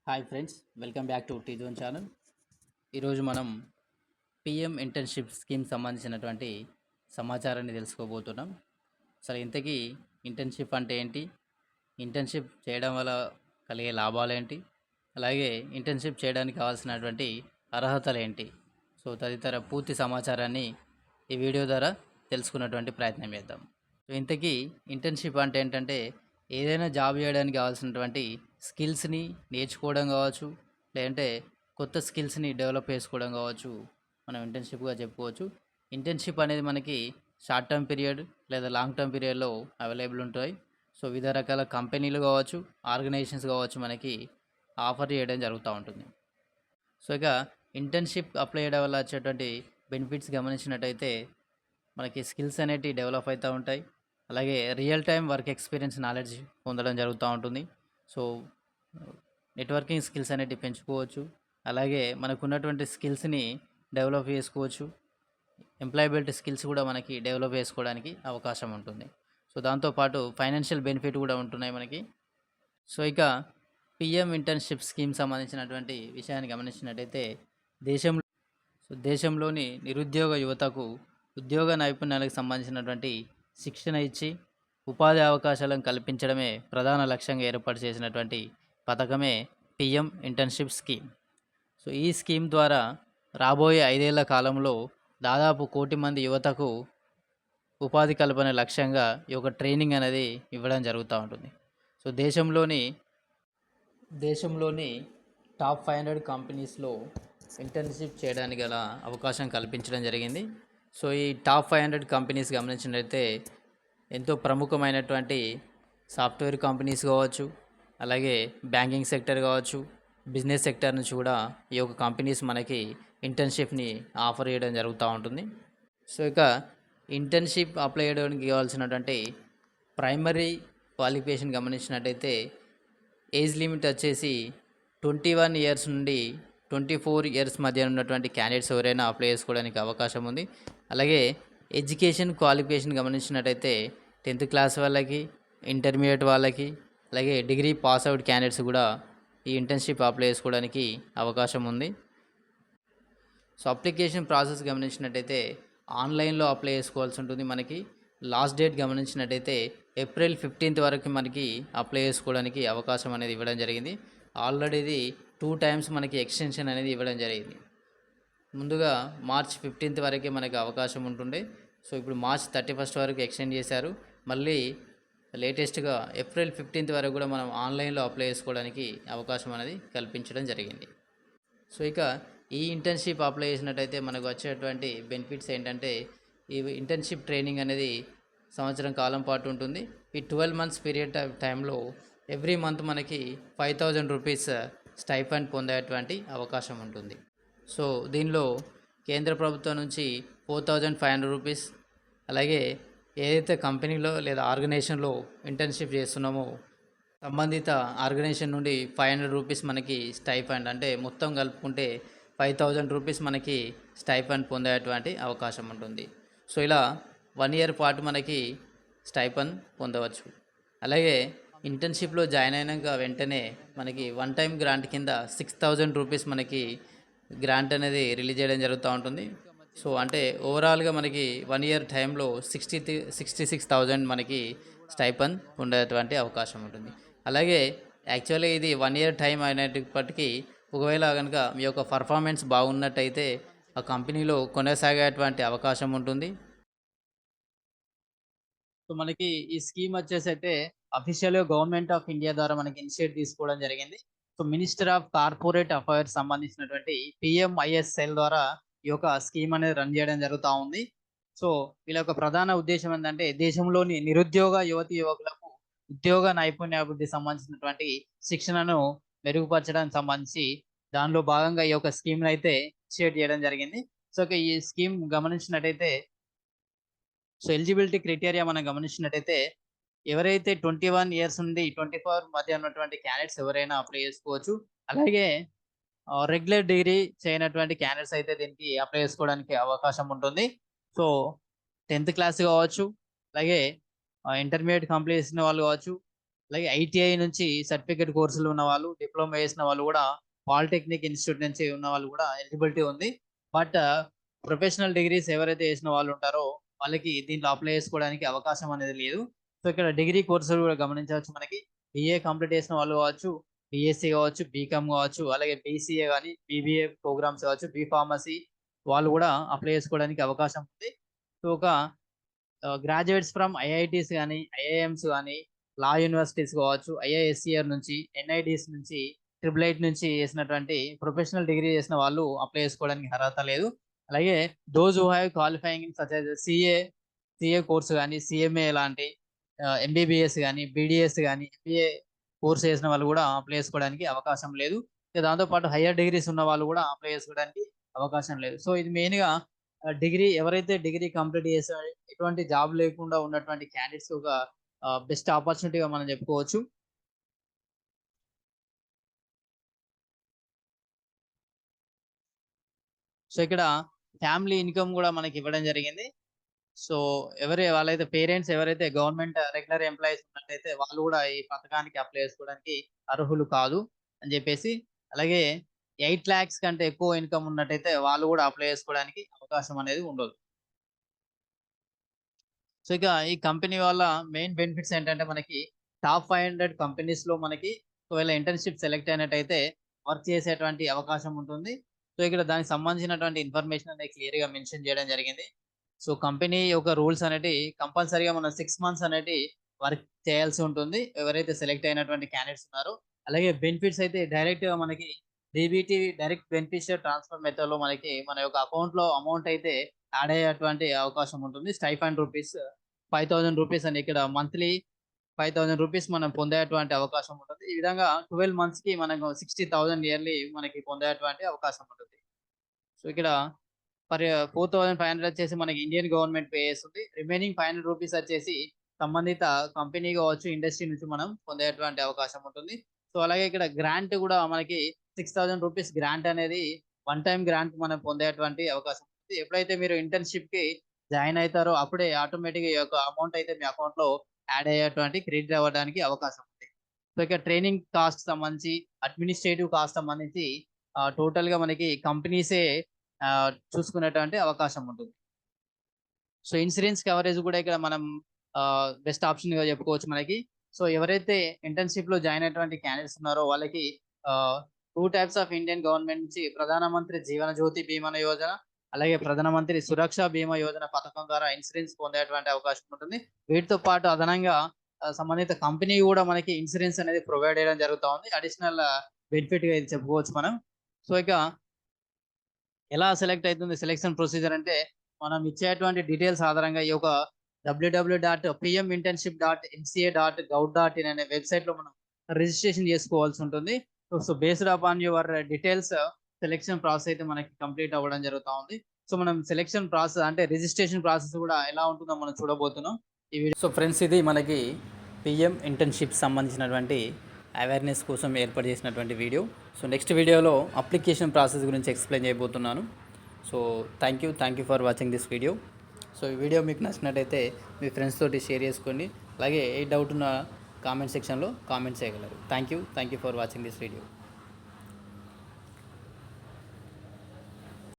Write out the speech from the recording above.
Hi friends, welcome back to tea zone channel. ఈరోజు మనం PM internship scheme సంబంధించినటువంటి సమాచారాన్ని తెలుసుకోబోతున్నాం. అసలు ఇంతకీ ఇంటర్న్షిప్ అంటే ఏంటి? ఇంటర్న్షిప్ చేయడం వల్ల కలిగే లాభాలేంటి? అలాగే ఇంటర్న్షిప్ చేయడానికి కావాల్సినటువంటి అర్హతలు ఏంటి? సో తదితర పూర్తి సమాచారాన్ని ఈ వీడియో ద్వారా తెలుసుకున్నటువంటి ప్రయత్నం చేద్దాం. సో ఇంతకీ ఇంటర్న్షిప్ అంటే ఏంటంటే ఏదైనా జాబ్ చేయడానికి కావాల్సినటువంటి స్కిల్స్ని నేర్చుకోవడం కావచ్చు, లేదంటే కొత్త స్కిల్స్ని డెవలప్ చేసుకోవడం కావచ్చు, మనం ఇంటర్న్షిప్గా చెప్పుకోవచ్చు. ఇంటర్న్షిప్ అనేది మనకి షార్ట్ టర్మ్ పీరియడ్ లేదా లాంగ్ టర్మ్ పీరియడ్లో అవైలబుల్ ఉంటాయి. సో వివిధ రకాల కంపెనీలు కావచ్చు, ఆర్గనైజేషన్స్ కావచ్చు, మనకి ఆఫర్ చేయడం జరుగుతూ ఉంటుంది. సో ఇక ఇంటర్న్షిప్ అప్లై చేయడం వల్ల వచ్చేటువంటి బెనిఫిట్స్ గమనించినట్టయితే మనకి స్కిల్స్ అనేటివి డెవలప్ అవుతూ ఉంటాయి. అలాగే real time work experience knowledge పొందడం జరుగుతూ ఉంటుంది. సో నెట్వర్కింగ్ స్కిల్స్ అనేటివి పెంచుకోవచ్చు. అలాగే మనకున్నటువంటి స్కిల్స్ని డెవలప్ చేసుకోవచ్చు. ఎంప్లాయబిలిటీ స్కిల్స్ కూడా మనకి డెవలప్ చేసుకోవడానికి అవకాశం ఉంటుంది. సో దాంతోపాటు ఫైనాన్షియల్ బెనిఫిట్ కూడా ఉంటున్నాయి మనకి. సో ఇక పిఎం ఇంటర్న్షిప్ స్కీమ్ సంబంధించినటువంటి విషయాన్ని గమనించినట్టయితే దేశంలో దేశంలోని నిరుద్యోగ యువతకు ఉద్యోగ నైపుణ్యాలకు సంబంధించినటువంటి శిక్షణ ఇచ్చి ఉపాధి అవకాశాలను కల్పించడమే ప్రధాన లక్ష్యంగా ఏర్పాటు చేసినటువంటి పథకమే పిఎం ఇంటర్న్షిప్ స్కీమ్. సో ఈ స్కీమ్ ద్వారా రాబోయే 5 ఏళ్ల కాలంలో దాదాపు 1,00,00,000 మంది యువతకు ఉపాధి కల్పన లక్ష్యంగా ఈ యొక్క ట్రైనింగ్ అనేది ఇవ్వడం జరుగుతూ ఉంటుంది. సో దేశంలోని టాప్ 500 కంపెనీస్లో ఇంటర్న్షిప్ చేయడానికి గల అవకాశం కల్పించడం జరిగింది. సో ఈ టాప్ 500 కంపెనీస్ గమనించినట్లయితే ఎంతో ప్రముఖమైనటువంటి సాఫ్ట్వేర్ కంపెనీస్ కావచ్చు, అలాగే బ్యాంకింగ్ సెక్టర్ కావచ్చు, బిజినెస్ సెక్టర్ నుంచి కూడా ఈ యొక్క కంపెనీస్ మనకి ఇంటర్న్షిప్ని ఆఫర్ చేయడం జరుగుతూ ఉంటుంది. సో ఇక ఇంటర్న్షిప్ అప్లై చేయడానికి కావాల్సినటువంటి ప్రైమరీ క్వాలిఫికేషన్ గమనించినట్టయితే ఏజ్ లిమిట్ వచ్చేసి 21 ఇయర్స్ నుండి 24 ఇయర్స్ మధ్య ఉన్నటువంటి క్యాండిడేట్స్ ఎవరైనా అప్లై చేసుకోవడానికి అవకాశం ఉంది. అలాగే ఎడ్యుకేషన్ క్వాలిఫికేషన్ గమనించినట్టయితే 10th క్లాస్ వాళ్ళకి, ఇంటర్మీడియట్ వాళ్ళకి, అలాగే డిగ్రీ పాస్ అవుట్ క్యాండిడేట్స్ కూడా ఈ ఇంటర్న్షిప్ అప్లై చేసుకోవడానికి అవకాశం ఉంది. సో అప్లికేషన్ ప్రాసెస్ గమనించినట్టయితే ఆన్లైన్లో అప్లై చేసుకోవాల్సి ఉంటుంది. మనకి లాస్ట్ డేట్ గమనించినట్టయితే ఏప్రిల్ 15th వరకు మనకి అప్లై చేసుకోవడానికి అవకాశం అనేది ఇవ్వడం జరిగింది. ఆల్రెడీ ఇది 2 టైమ్స్ మనకి ఎక్స్టెన్షన్ అనేది ఇవ్వడం జరిగింది. ముందుగా మార్చ్ 15th వరకే మనకి అవకాశం ఉంటుండే. సో ఇప్పుడు మార్చ్ 31st వరకు ఎక్స్టెండ్ చేశారు. మళ్ళీ లేటెస్ట్గా ఏప్రిల్ 15th వరకు కూడా మనం ఆన్లైన్లో అప్లై చేసుకోవడానికి అవకాశం అనేది కల్పించడం జరిగింది. సో ఇక ఈ ఇంటర్న్షిప్ అప్లై చేసినట్టయితే మనకు వచ్చేటువంటి బెనిఫిట్స్ ఏంటంటే ఈ ఇంటర్న్షిప్ ట్రైనింగ్ అనేది సంవత్సరం కాలం పాటు ఉంటుంది. ఈ 12 months పీరియడ్ టైంలో ఎవ్రీ మంత్ మనకి 5,000 రూపీస్ స్టైఫండ్ పొందేటువంటి అవకాశం ఉంటుంది. సో దీనిలో కేంద్ర ప్రభుత్వం నుంచి 4,500 రూపీస్, అలాగే ఏదైతే కంపెనీలో లేదా ఆర్గనైజేషన్లో ఇంటర్న్షిప్ చేస్తున్నామో సంబంధిత ఆర్గనైజేషన్ నుండి 500 రూపీస్ మనకి స్టైఫండ్, అంటే మొత్తం కలుపుకుంటే 5,000 రూపీస్ మనకి స్టైఫండ్ పొందేటువంటి అవకాశం ఉంటుంది. సో ఇలా 1 ఇయర్ పాటు మనకి స్టైఫండ్ పొందవచ్చు. అలాగే ఇంటర్న్షిప్లో జాయిన్ అయినాక వెంటనే మనకి వన్ టైం గ్రాంట్ కింద 6,000 రూపీస్ మనకి గ్రాంట్ అనేది రిలీజ్ చేయడం జరుగుతూ ఉంటుంది. సో అంటే ఓవరాల్గా మనకి 1 ఇయర్ టైంలో 66,000 మనకి స్టైఫండ్ ఉండేటువంటి అవకాశం ఉంటుంది. అలాగే యాక్చువల్లీ ఇది 1 ఇయర్ టైం అయినప్పటికీ ఒకవేళ కనుక మీ యొక్క పర్ఫార్మెన్స్ బాగున్నట్టయితే ఆ కంపెనీలో కొనసాగేటువంటి అవకాశం ఉంటుంది. సో మనకి ఈ స్కీమ్ వచ్చేసి అయితే అఫీషియల్గా గవర్నమెంట్ ఆఫ్ ఇండియా ద్వారా మనకి ఇనిషియేట్ తీసుకోవడం జరిగింది. So minister of corporate affairs సంబంధించినటువంటి పిఎంఐఎస్ఎల్ ద్వారా ఈ యొక్క స్కీమ్ అనేది రన్ చేయడం జరుగుతూ ఉంది. సో వీళ్ళ యొక్క ప్రధాన ఉద్దేశం ఏంటంటే దేశంలోని నిరుద్యోగ యువతి యువకులకు ఉద్యోగ నైపుణ్యాభివృద్ధి సంబంధించినటువంటి శిక్షణను మెరుగుపరచడానికి సంబంధించి దానిలో భాగంగా ఈ యొక్క స్కీమ్ అయితే ఇనిషియేట్ చేయడం జరిగింది. సో ఈ స్కీమ్ గమనించినట్టయితే సో ఎలిజిబిలిటీ క్రైటీరియా మనం గమనించినట్టయితే ఎవరైతే 21 ఇయర్స్ నుండి 24 మధ్య ఉన్నటువంటి క్యాండిడేట్స్ ఎవరైనా అప్లై చేసుకోవచ్చు. అలాగే రెగ్యులర్ డిగ్రీ చేయనటువంటి క్యాండిడేట్స్ అయితే దీనికి అప్లై చేసుకోవడానికి అవకాశం ఉంటుంది. సో 10th క్లాస్ కావచ్చు, అలాగే ఇంటర్మీడియట్ కంప్లీట్ చేసిన వాళ్ళు కావచ్చు, అలాగే ఐటీఐ నుంచి సర్టిఫికేట్ కోర్సులు ఉన్న వాళ్ళు, డిప్లొమా చేసిన వాళ్ళు కూడా, పాలిటెక్నిక్ ఇన్స్టిట్యూట్ నుంచి ఉన్న వాళ్ళు కూడా ఎలిజిబిలిటీ ఉంది. బట్ ప్రొఫెషనల్ డిగ్రీస్ ఎవరైతే చేసిన వాళ్ళు ఉంటారో వాళ్ళకి దీంట్లో అప్లై చేసుకోవడానికి అవకాశం అనేది లేదు. సో ఇక్కడ డిగ్రీ కోర్సులు కూడా గమనించవచ్చు. మనకి బిఏ కంప్లీట్ చేసిన వాళ్ళు కావచ్చు, బిఎస్సి కావచ్చు, బీకామ్ కావచ్చు, అలాగే బీసీఏ కానీ, బీబీఏ ప్రోగ్రామ్స్ కావచ్చు, బీ ఫార్మసీ వాళ్ళు కూడా అప్లై చేసుకోవడానికి అవకాశం ఉంది. సో ఒక గ్రాడ్యుయేట్స్ ఫ్రమ్ ఐఐటీస్ కానీ, ఐఐఎంస్ కానీ, లా యూనివర్సిటీస్ కావచ్చు, ఐఐఎస్సిఆర్ నుంచి, ఎన్ఐడిస్ నుంచి, ట్రిపుల్ ఐట్ నుంచి చేసినటువంటి ప్రొఫెషనల్ డిగ్రీ చేసిన వాళ్ళు అప్లై చేసుకోవడానికి అర్హత లేదు. అలాగే those who have qualifying in such as CA course కానీ, సిఎంఏ లాంటి, ఎంబీబీఎస్ కానీ, బీడీఎస్ కానీ, ఎంబీఏ కోర్స్ చేసిన వాళ్ళు కూడా అప్లై చేసుకోవడానికి అవకాశం లేదు. దాంతోపాటు హయ్యర్ డిగ్రీస్ ఉన్న వాళ్ళు కూడా అప్లై చేసుకోవడానికి అవకాశం లేదు. సో ఇది మెయిన్గా డిగ్రీ ఎవరైతే డిగ్రీ కంప్లీట్ చేసే ఎటువంటి జాబ్ లేకుండా ఉన్నటువంటి క్యాండిడేట్స్ ఒక బెస్ట్ ఆపర్చునిటీగా మనం చెప్పుకోవచ్చు. సో ఇక్కడ ఫ్యామిలీ ఇన్కమ్ కూడా మనకి ఇవ్వడం జరిగింది. సో వాళ్ళైతే పేరెంట్స్ ఎవరైతే గవర్నమెంట్ రెగ్యులర్ ఎంప్లాయీస్ ఉన్నట్టయితే వాళ్ళు కూడా ఈ పథకానికి అప్లై చేసుకోవడానికి అర్హులు కాదు అని చెప్పేసి, అలాగే 8 lakhs కంటే ఎక్కువ ఇన్కమ్ ఉన్నట్టయితే వాళ్ళు కూడా అప్లై చేసుకోవడానికి అవకాశం అనేది ఉండదు. సో ఇక ఈ కంపెనీ వల్ల మెయిన్ బెనిఫిట్స్ ఏంటంటే మనకి టాప్ 500 కంపెనీస్లో మనకి ఒకవేళ ఇంటర్న్షిప్ సెలెక్ట్ అయినట్టయితే వర్క్ చేసేటువంటి అవకాశం ఉంటుంది. సో ఇక్కడ దానికి సంబంధించినటువంటి ఇన్ఫర్మేషన్ అనేది క్లియర్గా మెన్షన్ చేయడం జరిగింది. సో కంపెనీ యొక్క రూల్స్ అనేటి కంపల్సరీగా మనం 6 months అనేటి వర్క్ చేయాల్సి ఉంటుంది ఎవరైతే సెలెక్ట్ అయినటువంటి క్యాండిడేట్స్ ఉన్నారో. అలాగే బెనిఫిట్స్ అయితే డైరెక్ట్గా మనకి డీబీటీ డైరెక్ట్ బెనిఫిషియర్ ట్రాన్స్ఫర్ మెథడ్లో మనకి మన యొక్క అకౌంట్లో అమౌంట్ అయితే యాడ్ అయ్యేటువంటి అవకాశం ఉంటుంది. స్టైఫండ్ రూపీస్ 5,000 రూపీస్ అని ఇక్కడ మంత్లీ 5,000 రూపీస్ మనం పొందేటువంటి అవకాశం ఉంటుంది. ఈ విధంగా 12 monthsకి మనకు 60,000 ఇయర్లీ మనకి పొందేటువంటి అవకాశం ఉంటుంది. సో ఇక్కడ 4,500 వచ్చేసి మనకి ఇండియన్ గవర్నమెంట్ పే చేస్తుంది. రిమైనింగ్ 500 రూపీస్ వచ్చేసి సంబంధిత కంపెనీ కావచ్చు, ఇండస్ట్రీ నుంచి మనం పొందేటువంటి అవకాశం ఉంటుంది. సో అలాగే ఇక్కడ గ్రాంట్ కూడా మనకి 6,000 రూపీస్ గ్రాంట్ అనేది వన్ టైం గ్రాంట్ మనం పొందేటువంటి అవకాశం ఉంటుంది. ఎప్పుడైతే మీరు ఇంటర్న్షిప్కి జాయిన్ అవుతారో అప్పుడే ఆటోమేటిక్గా ఈ యొక్క అమౌంట్ అయితే మీ అకౌంట్లో యాడ్ అయ్యేటువంటి క్రెడిట్ అవ్వడానికి అవకాశం ఉంది. సో ఇక ట్రైనింగ్ కాస్ట్ సంబంధించి, అడ్మినిస్ట్రేటివ్ కాస్ట్ సంబంధించి టోటల్గా మనకి కంపెనీసే చూసుకునేటువంటి అవకాశం ఉంటుంది. సో ఇన్సూరెన్స్ కవరేజ్ కూడా ఇక్కడ మనం బెస్ట్ ఆప్షన్గా చెప్పుకోవచ్చు మనకి. సో ఎవరైతే ఇంటర్న్షిప్లో జాయిన్ అయినటువంటి క్యాండిడేట్స్ ఉన్నారో వాళ్ళకి 2 types ఆఫ్ ఇండియన్ గవర్నమెంట్ నుంచి ప్రధానమంత్రి జీవన జ్యోతి బీమా యోజన, అలాగే ప్రధానమంత్రి సురక్ష బీమా యోజన పథకం ద్వారా ఇన్సూరెన్స్ పొందేటువంటి అవకాశం ఉంటుంది. వీటితో పాటు అదనంగా సంబంధిత కంపెనీ కూడా మనకి ఇన్సూరెన్స్ అనేది ప్రొవైడ్ చేయడం జరుగుతూ ఉంది. అడిషనల్ బెనిఫిట్గా ఇది చెప్పుకోవచ్చు మనం. సో ఇక ఎలా సెలెక్ట్ అవుతుంది సెలెక్షన్ ప్రొసీజర్ అంటే మనం ఇచ్చేటువంటి డీటెయిల్స్ ఆధారంగా ఈ యొక్క www.pminternship.mca.gov.in అనే వెబ్సైట్లో మనం రిజిస్ట్రేషన్ చేసుకోవాల్సి ఉంటుంది. So based upon your details selection process అయితే మనకి కంప్లీట్ అవ్వడం జరుగుతూ ఉంది. సో మనం సెలెక్షన్ ప్రాసెస్ అంటే రిజిస్ట్రేషన్ ప్రాసెస్ కూడా ఎలా ఉంటుందో మనం చూడబోతున్నాం ఈ వీడియో. సో ఫ్రెండ్స్, ఇది మనకి పిఎం ఇంటర్న్షిప్ సంబంధించినటువంటి అవేర్నెస్ కోసం ఏర్పాటు చేసినటువంటి వీడియో. సో నెక్స్ట్ వీడియోలో అప్లికేషన్ ప్రాసెస్ గురించి ఎక్స్ప్లెయిన్ చేయబోతున్నాను. So thank you for watching this video. So ఈ వీడియో మీకు నచ్చినట్టయితే మీ ఫ్రెండ్స్ తోటి షేర్ చేసుకోండి. అలాగే ఏ డౌట్ ఉన్న కామెంట్ సెక్షన్లో కామెంట్ చేయగలరు. Thank you for watching this video.